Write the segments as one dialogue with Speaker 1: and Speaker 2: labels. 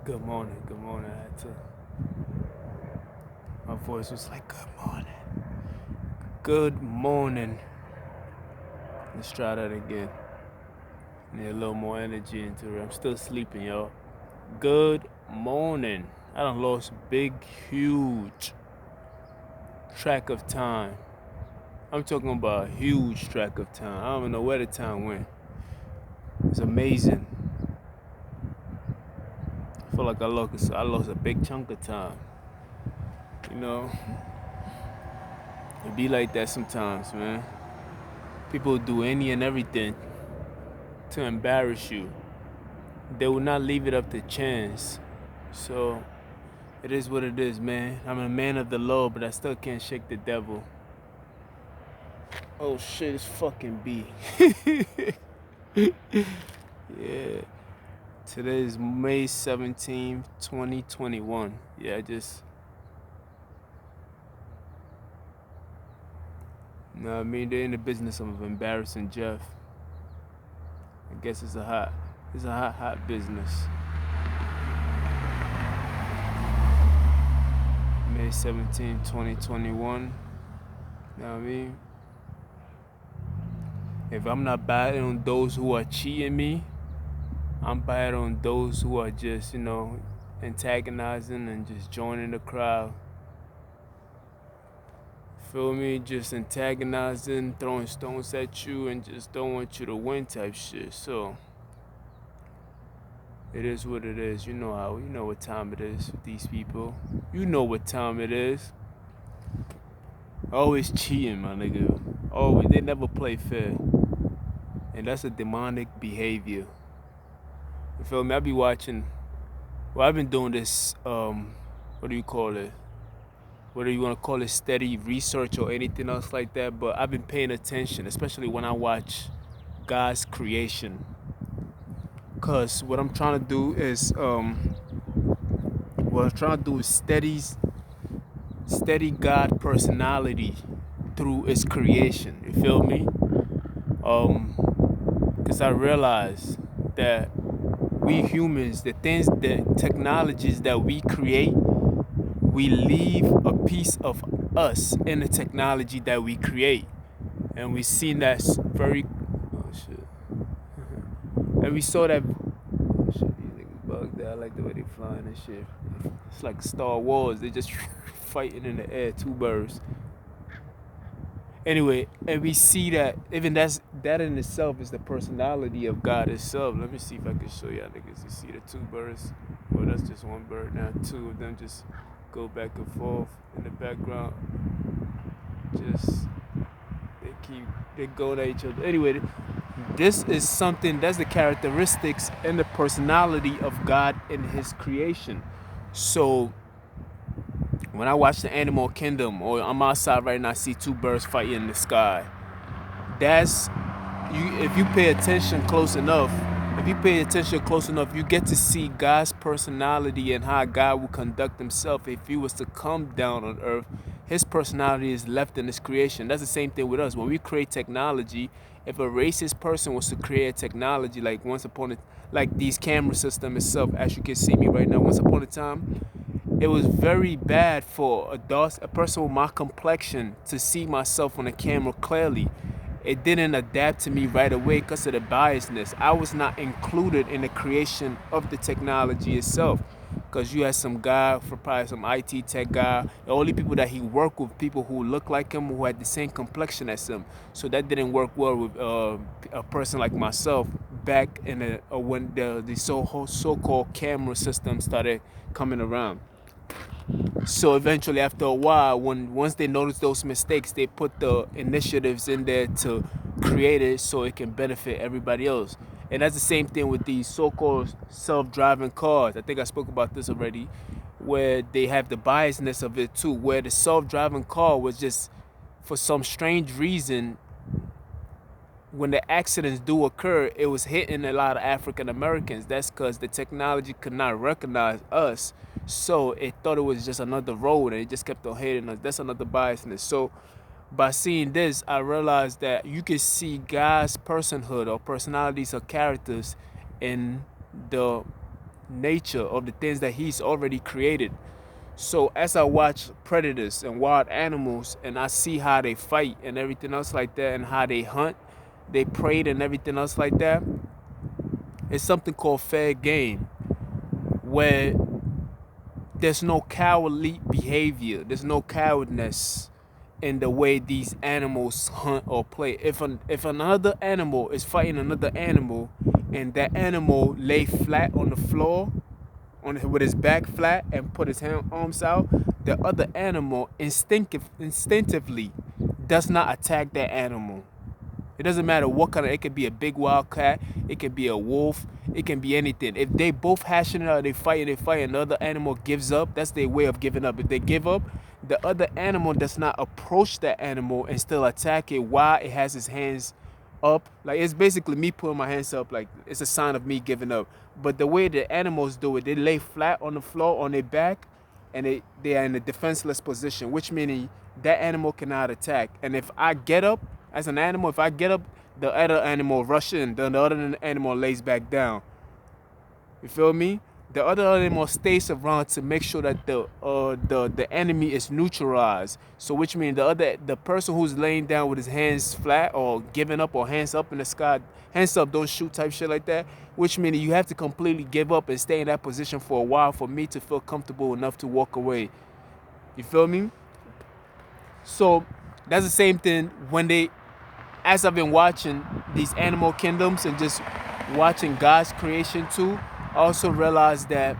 Speaker 1: Good morning, good morning. My voice was like, good morning. Good morning. Let's try that again. Need a little more energy into it. I'm still sleeping, y'all. Good morning. I done lost big, huge track of time. I'm talking about a huge track of time. I don't even know where the time went. It's amazing. I feel like I lost a big chunk of time. You know, it be like that sometimes, man. People do any and everything to embarrass you. They will not leave it up to chance. So it is what it is, man. I'm a man of the Lord, but I still can't shake the devil. Oh shit, it's fucking B. Yeah. Today is May 17th, 2021. Yeah, I mean, they're in the business of embarrassing Jeff. I guess it's a hot business. May 17th, 2021. You know what I mean? If I'm not bad on those who are cheating me, I'm bad on those who are just, antagonizing and just joining the crowd. Feel me? Just antagonizing, throwing stones at you, and just don't want you to win type shit. So, it is what it is. You know what time it is with these people. You know what time it is. Always cheating, my nigga. Always. They never play fair. And that's a demonic behavior. You feel me? I be watching. Well, I've been doing this, what do you call it? Whether you want to call it steady research or anything else like that, but I've been paying attention, especially when I watch God's creation. Because what I'm trying to do is, steady God personality through its creation. You feel me? Because I realize that we humans, the technologies that we create, we leave a piece of us in the technology that we create. And we seen that oh shit. And we saw that, oh shit, these niggas bugged out. I like the way they flying and shit. It's like Star Wars, they just fighting in the air, two birds. Anyway, and we see that even that in itself is the personality of God itself. Let me see if I can show y'all niggas. You see the two birds? Well, that's just one bird now. Two of them just go back and forth in the background. Just they go at each other. Anyway, this is something that's the characteristics and the personality of God in His creation. So when I watch the animal kingdom, or I'm outside right now, I see two birds fighting in the sky. That's you. If you pay attention close enough, you get to see God's personality and how God will conduct Himself if He was to come down on earth. His personality is left in His creation. That's the same thing with us. When we create technology, if a racist person was to create technology, like these camera system itself, as you can see me right now, once upon a time, it was very bad for a person with my complexion to see myself on the camera clearly. It didn't adapt to me right away because of the biasness. I was not included in the creation of the technology itself. Because you had some guy, for probably some IT tech guy, the only people that he worked with, people who looked like him, who had the same complexion as him. So that didn't work well with a person like myself back in when the so-called camera system started coming around. So eventually, after a while, once they notice those mistakes, they put the initiatives in there to create it so it can benefit everybody else. And that's the same thing with these so-called self-driving cars. I think I spoke about this already, where they have the biasness of it too, where the self-driving car was just, for some strange reason, when the accidents do occur, it was hitting a lot of African Americans. That's because the technology could not recognize us. So it thought it was just another road and it just kept on hitting us. That's another biasness. So by seeing this, I realized that you can see God's personhood or personalities or characters in the nature of the things that he's already created. So as I watch predators and wild animals and I see how they fight and everything else like that and how they hunt, they prey and everything else like that, it's something called fair game where there's no cowardly behavior. There's no cowardness in the way these animals hunt or play. If another animal is fighting another animal and that animal lay flat on the floor with his back flat and put his arms out, the other animal instinctively does not attack that animal. It doesn't matter what kind of, it could be a big wild cat, it could be a wolf, it can be anything. If they both hashing it out, they fight, and the other animal gives up, that's their way of giving up. If they give up, the other animal does not approach that animal and still attack it while it has its hands up. Like, it's basically me putting my hands up, like it's a sign of me giving up. But the way the animals do it, they lay flat on the floor on their back and they are in a defenseless position, which meaning that animal cannot attack. And if I get up, as an animal, if I get up, the other animal rush in, then the other animal lays back down. You feel me? The other animal stays around to make sure that the enemy is neutralized. So which means the person who's laying down with his hands flat or giving up or hands up in the sky, hands up, don't shoot type shit like that. Which means you have to completely give up and stay in that position for a while for me to feel comfortable enough to walk away. You feel me? So that's the same thing when as I've been watching these animal kingdoms and just watching God's creation too, I also realized that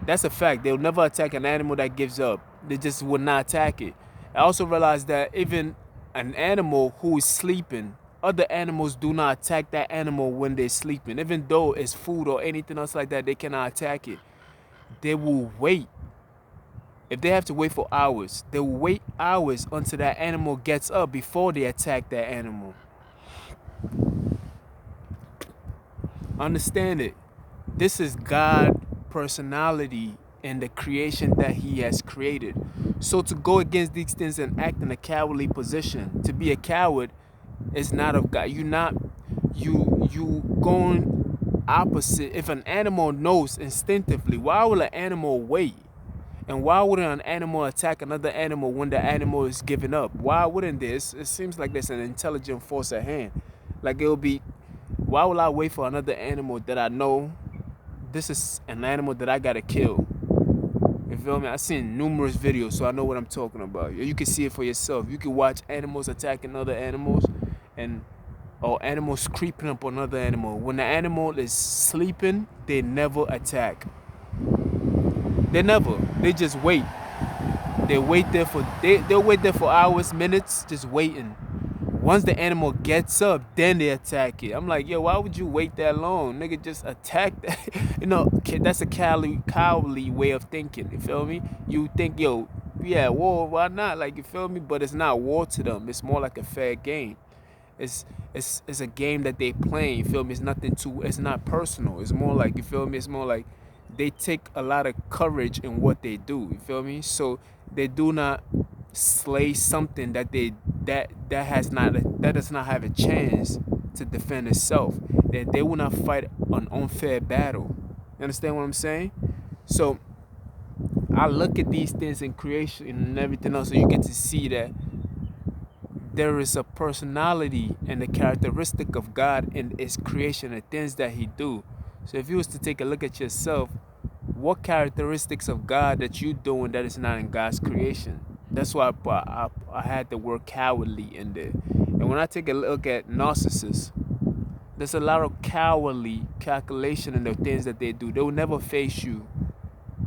Speaker 1: that's a fact. They'll never attack an animal that gives up. They just will not attack it. I also realized that even an animal who is sleeping, other animals do not attack that animal when they're sleeping. Even though it's food or anything else like that, they cannot attack it. They will wait. If they have to wait for hours, they will wait hours until that animal gets up before they attack that animal. Understand it. This is God's personality and the creation that he has created. So to go against these things and act in a cowardly position, to be a coward is not of God. You going opposite. If an animal knows instinctively, why will an animal wait? And why wouldn't an animal attack another animal when the animal is giving up? Why wouldn't this? It seems like there's an intelligent force at hand. Like it'll be, why will I wait for another animal that I know this is an animal that I gotta kill? You feel me? I've seen numerous videos, so I know what I'm talking about. You can see it for yourself. You can watch animals attacking other animals or animals creeping up on another animal. When the animal is sleeping, they never attack. They never. They just wait. They'll wait there for hours, minutes, just waiting. Once the animal gets up, then they attack it. I'm like, yo, why would you wait that long? Nigga, just attack that. That's a cowardly way of thinking. You feel me? You think, yo, yeah, war, why not? Like, you feel me? But it's not war to them. It's more like a fair game. It's a game that they playing. You feel me? It's not personal. It's more like, you feel me? It's more like they take a lot of courage in what they do. You feel me? So they do not slay something that does not have a chance to defend itself. That they will not fight an unfair battle. You understand what I'm saying? So I look at these things in creation and everything else, so you get to see that there is a personality and a characteristic of God in His creation and things that He do. So if you was to take a look at yourself, what characteristics of God that you doing that is not in God's creation? That's why I had the word cowardly in there. And when I take a look at narcissists, there's a lot of cowardly calculation in the things that they do. They will never face you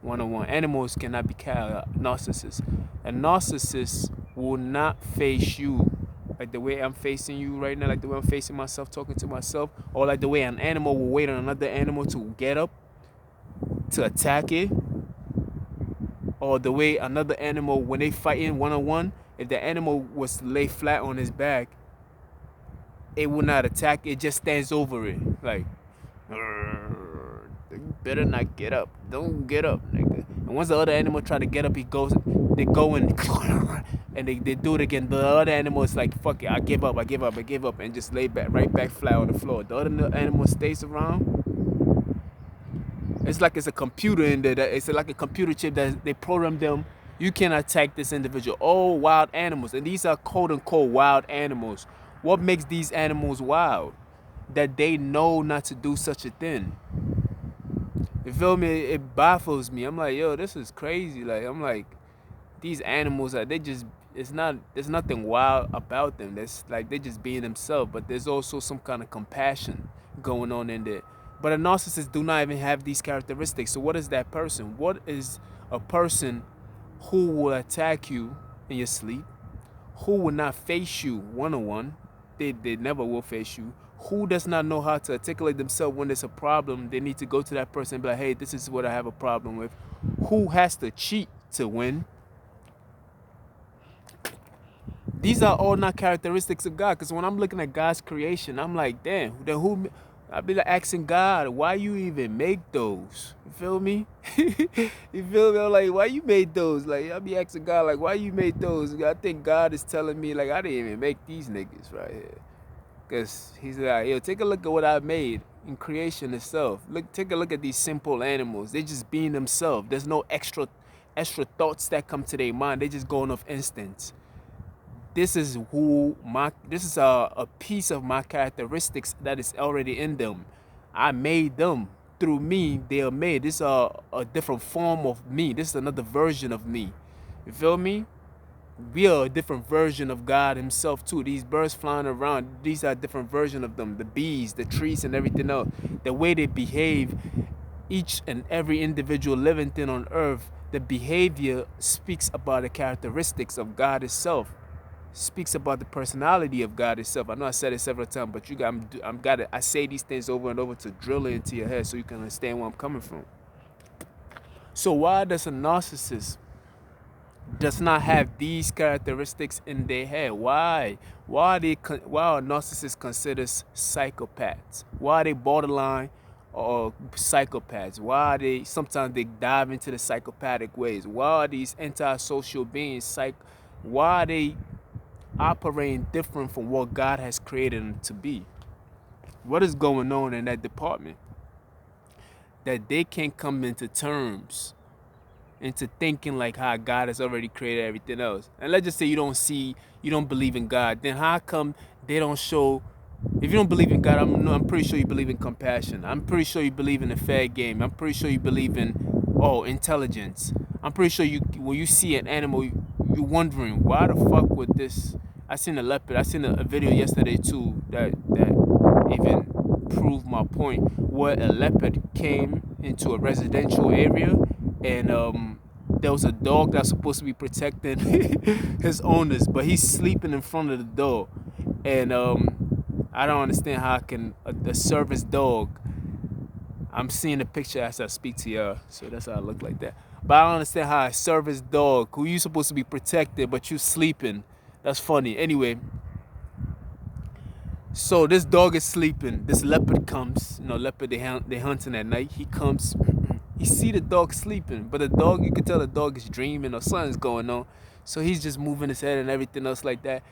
Speaker 1: one-on-one. Animals cannot be narcissists. A narcissist will not face you like the way I'm facing you right now, like the way I'm facing myself, talking to myself, or like the way an animal will wait on another animal to get up to attack it, or the way another animal, when they fighting one-on-one, if the animal was to lay flat on his back, it will not attack. It just stands over it like, you better not get up. Don't get up, nigga. And once the other animal try to get up, they go and they do it again. The other animal is like, fuck it, I give up, and just lay right back flat on the floor. The other animal stays around. It's like it's a computer in there. It's like a computer chip that they program them. You can attack this individual. All wild animals, and these are quote unquote wild animals. What makes these animals wild? That they know not to do such a thing. You feel me? It baffles me. I'm like, yo, this is crazy. Like, I'm like, these animals are they just it's not there's nothing wild about them. That's like they just being themselves, but there's also some kind of compassion going on in there. But a narcissist do not even have these characteristics. So what is that person? What is a person who will attack you in your sleep, who will not face you one-on-one? They never will face you. Who does not know how to articulate themselves when there's a problem? They need to go to that person and be like, hey, this is what I have a problem with. Who has to cheat to win? These are all not characteristics of God. Because when I'm looking at God's creation, I'm like, damn, then who? I be like asking God, why you even make those? You feel me? You feel me? I'm like, why you made those? Like, I be asking God, like, why you made those? I think God is telling me, like, I didn't even make these niggas right here. Because he's like, yo, take a look at what I made in creation itself. Take a look at these simple animals. They just being themselves. There's no extra thoughts that come to their mind. They just going off instinct. This is a piece of my characteristics that is already in them. I made them. Through me, they are made. This is a different form of me. This is another version of me. You feel me? We are a different version of God himself too. These birds flying around, these are a different version of them. The bees, the trees, and everything else. The way they behave, each and every individual living thing on earth, the behavior speaks about the characteristics of God itself. Speaks about the personality of God itself. I know I said it several times, but I say these things over and over to drill it into your head so you can understand where I'm coming from. So why does a narcissist does not have these characteristics in their head? Why? Why are narcissists considered psychopaths? Why are they borderline or psychopaths? Why are they sometimes they dive into the psychopathic ways? Why are these antisocial beings why are they operating different from what God has created them to be? What is going on in that department that they can't come into terms into thinking like how God has already created everything else? And let's just say you don't believe in God, then how come they don't show? If you don't believe in God, I'm pretty sure you believe in compassion. I'm pretty sure you believe in a fair game. I'm pretty sure you believe in intelligence. I'm pretty sure when you see an animal, you're wondering why the fuck would this? I seen a leopard. I seen a video yesterday too that even proved my point. Where a leopard came into a residential area, and there was a dog that's supposed to be protecting his owners, but he's sleeping in front of the door, and I don't understand how can a service dog. I'm seeing the picture as I speak to y'all, so that's how I look like that. But I don't understand how a service dog, who you supposed to be protected, but you sleeping. That's funny. Anyway, so this dog is sleeping. This leopard comes. Leopard they hunting at night. He comes. You see the dog sleeping, but the dog, you can tell the dog is dreaming or something's going on. So he's just moving his head and everything else like that.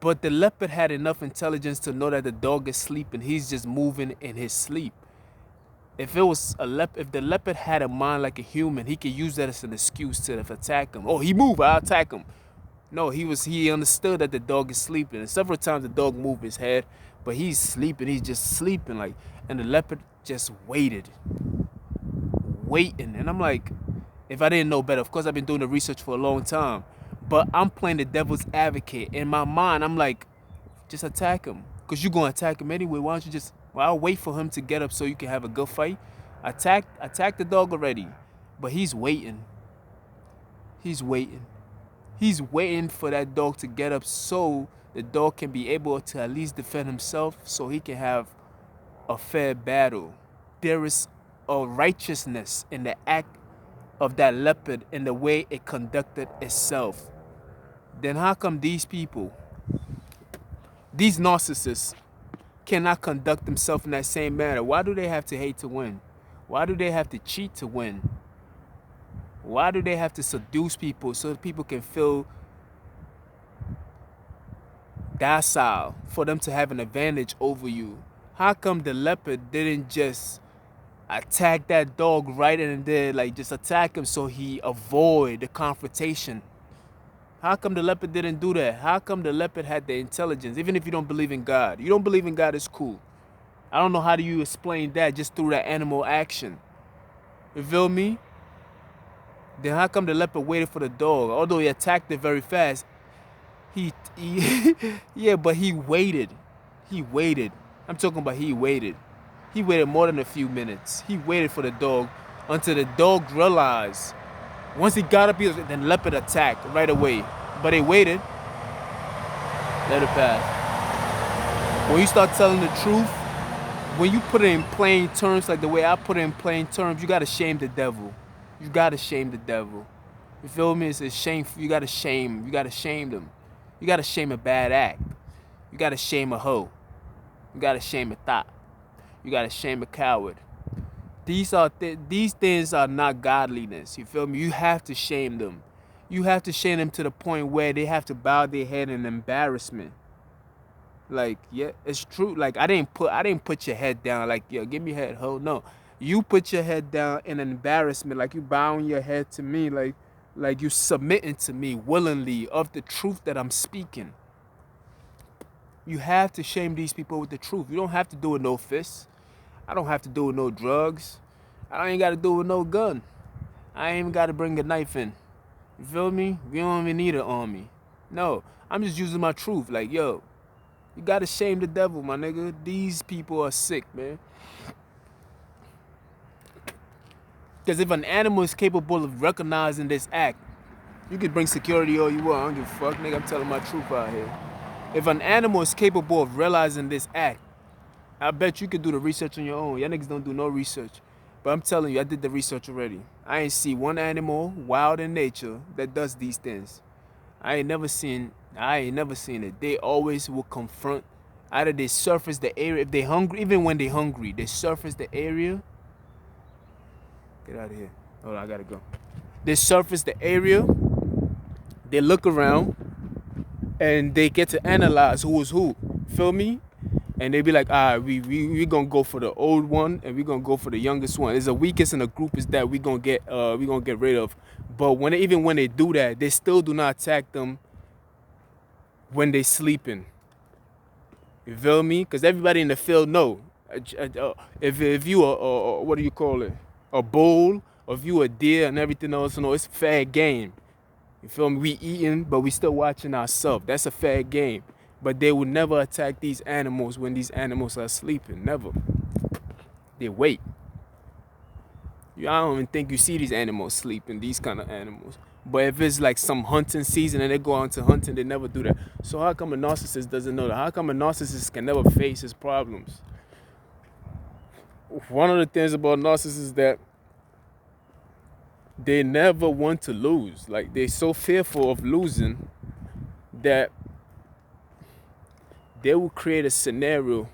Speaker 1: But the leopard had enough intelligence to know that the dog is sleeping. He's just moving in his sleep. If the leopard had a mind like a human, he could use that as an excuse to attack him. Oh, he moved, I'll attack him. No, he understood that the dog is sleeping. And several times the dog moved his head, but he's sleeping. He's just sleeping, and the leopard just waiting. And I'm like, if I didn't know better, of course I've been doing the research for a long time, but I'm playing the devil's advocate. In my mind, I'm like, just attack him, because you're going to attack him anyway. Why don't you I'll wait for him to get up so you can have a good fight. Attack the dog already. But he's waiting. He's waiting for that dog to get up so the dog can be able to at least defend himself, so he can have a fair battle. There is a righteousness in the act of that leopard and the way it conducted itself. Then how come these people, these narcissists, cannot conduct themselves in that same manner? Why do they have to hate to win? Why do they have to cheat to win? Why do they have to seduce people so that people can feel docile for them to have an advantage over you? How come the leopard didn't just Attack that dog right in and there, like just attack him so he avoid the confrontation. How come the leopard didn't do that? How come the leopard had the intelligence? Even if you don't believe in God, you don't believe in God, it's cool. I don't know how do you explain that just through that animal action. You feel me? Then how come the leopard waited for the dog? Although he attacked it very fast, he yeah, but he waited. He waited. I'm talking about he waited. He waited more than a few minutes. He waited for the dog until the dog realized. Once he got up, then leopard attacked right away. But they waited. Let it pass. When you start telling the truth, when you put it in plain terms, like the way I put it in plain terms, you gotta shame the devil. You gotta shame the devil. You feel me? It's a shame. You gotta shame. You gotta shame them. You gotta shame a bad act. You gotta shame a hoe. You gotta shame a thought. You gotta shame a coward. These things are not godliness. You feel me? You have to shame them. You have to shame them to the point where they have to bow their head in embarrassment. Like, yeah, it's true. Like I didn't put your head down. Like, yo, give me your head, ho. No, you put your head down in embarrassment. Like you bowing your head to me. Like you submitting to me willingly of the truth that I'm speaking. You have to shame these people with the truth. You don't have to do it with no fists. I don't have to do it with no drugs. I ain't got to do it with no gun. I ain't even got to bring a knife in. You feel me? You don't even need it on me. No, I'm just using my truth. Like, yo, you got to shame the devil, my nigga. These people are sick, man. Because if an animal is capable of recognizing this act, you can bring security all you want. I don't give a fuck, nigga. I'm telling my truth out here. If an animal is capable of realizing this act, I bet you could do the research on your own. Y'all niggas don't do no research. But I'm telling you, I did the research already. I ain't see one animal wild in nature that does these things. I ain't never seen it. They always will confront. Either they surface the area, if they hungry, even when they hungry, they surface the area. Get out of here. Hold on, I gotta go. They surface the area, they look around, and they get to analyze who is who. Feel me? And they be like, we gonna go for the old one and we gonna go for the youngest one. It's the weakest in the group is that we gonna get rid of. But even when they do that, they still do not attack them when they sleeping. You feel me? Because everybody in the field know. If you what do you call it? A bull, or if you a deer and everything else, you know, it's fair game. You feel me? We eating, but we still watching ourselves. That's a fair game. But they will never attack these animals when these animals are sleeping. Never. They wait. I don't even think you see these animals sleeping, these kind of animals. But if it's like some hunting season and they go on to hunting, they never do that. So how come a narcissist doesn't know that? How come a narcissist can never face his problems? One of the things about narcissists is that they never want to lose. Like, they're so fearful of losing that they will create a scenario.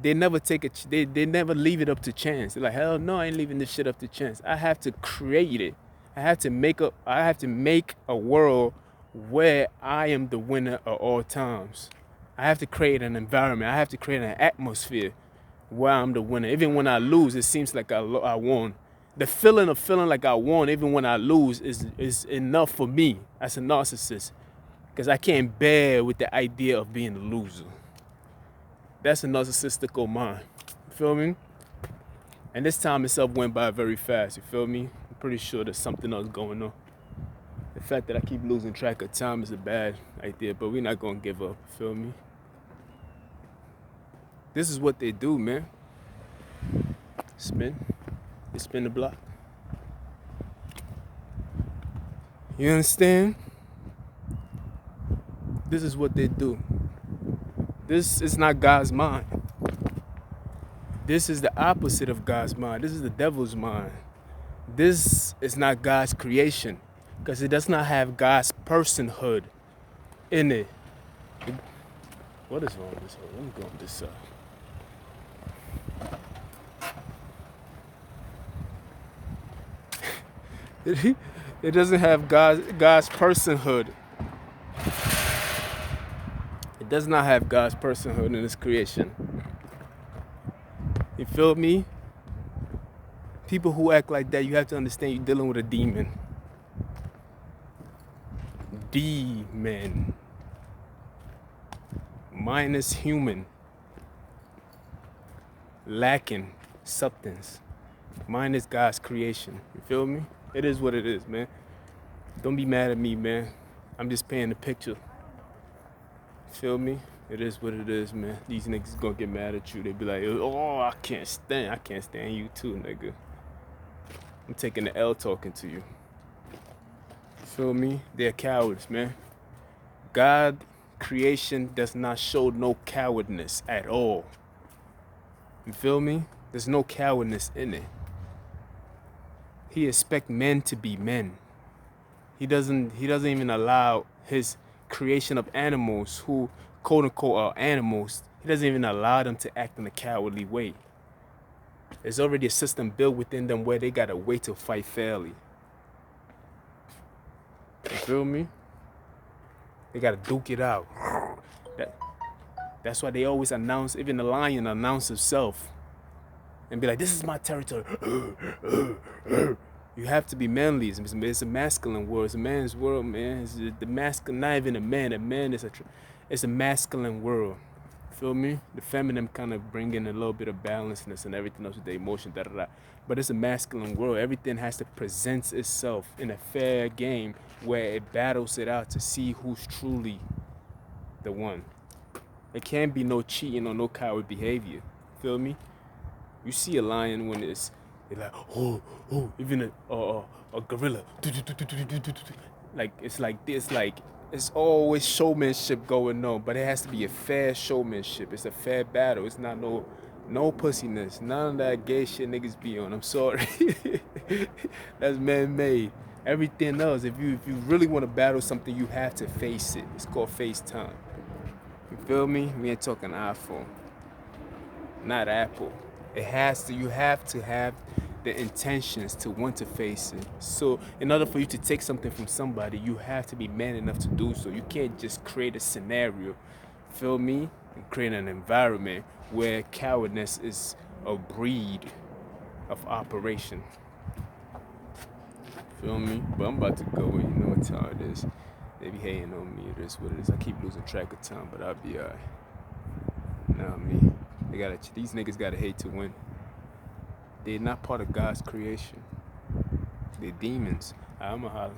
Speaker 1: They never take they never leave it up to chance. They're like, hell no, I ain't leaving this shit up to chance. I have to create it. I have to make a world where I am the winner at all times. I have to create an environment. I have to create an atmosphere where I'm the winner. Even when I lose, it seems like I won. The feeling of feeling like I won, even when I lose, is enough for me as a narcissist. Because I can't bear with the idea of being a loser. That's a narcissistical mind. You feel me? And this time itself went by very fast. You feel me? I'm pretty sure there's something else going on. The fact that I keep losing track of time is a bad idea, but we're not going to give up. You feel me? This is what they do, man. Spin. They spin the block. You understand? This is what they do. This is not God's mind. This is the opposite of God's mind. This is the devil's mind. This is not God's creation because it does not have God's personhood in it. What is wrong with this? Let me go on this side. It doesn't have God's personhood. It does not have God's personhood in its creation. You feel me? People who act like that, you have to understand you're dealing with a demon. Demon. Minus human. Lacking substance. Minus God's creation. You feel me? It is what it is, man. Don't be mad at me, man. I'm just painting the picture. Feel me? It is what it is, man. These niggas gonna get mad at you. They be like, oh, I can't stand you too, nigga. I'm taking the L talking to you. Feel me? They're cowards, man. God creation does not show no cowardness at all. You feel me? There's no cowardness in it. He expects men to be men. He doesn't even allow his creation of animals who quote unquote are animals. He doesn't even allow them to act in a cowardly way. There's already a system built within them where they gotta wait to fight fairly. You feel me? They gotta duke it out. That's why they always announce, even the lion announces himself and be like, this is my territory. You have to be manly. It's a masculine world. It's a man's world, man. It's the masculine, not even a man. A man is it's a masculine world. Feel me? The feminine kind of bring in a little bit of balanceness and everything else with the emotion, But it's a masculine world. Everything has to present itself in a fair game where it battles it out to see who's truly the one. There can't be no cheating or no coward behavior. Feel me? You see a lion when it's like, even a gorilla. Like, it's like this, like, it's always showmanship going on, but it has to be a fair showmanship. It's a fair battle. It's not no pussiness. None of that gay shit niggas be on. I'm sorry. That's man-made. Everything else, if you really want to battle something, you have to face it. It's called FaceTime. You feel me? We ain't talking iPhone, not Apple. You have to have the intentions to want to face it. So in order for you to take something from somebody, you have to be man enough to do so. You can't just create a scenario, feel me? And create an environment where cowardness is a breed of operation. Feel me? But I'm about to go, and you know what time it is. They be hating on me, it is what it is. I keep losing track of time, but I'll be alright. Nah, me. These niggas gotta hate to win. They're not part of God's creation. They're demons. I'ma holler.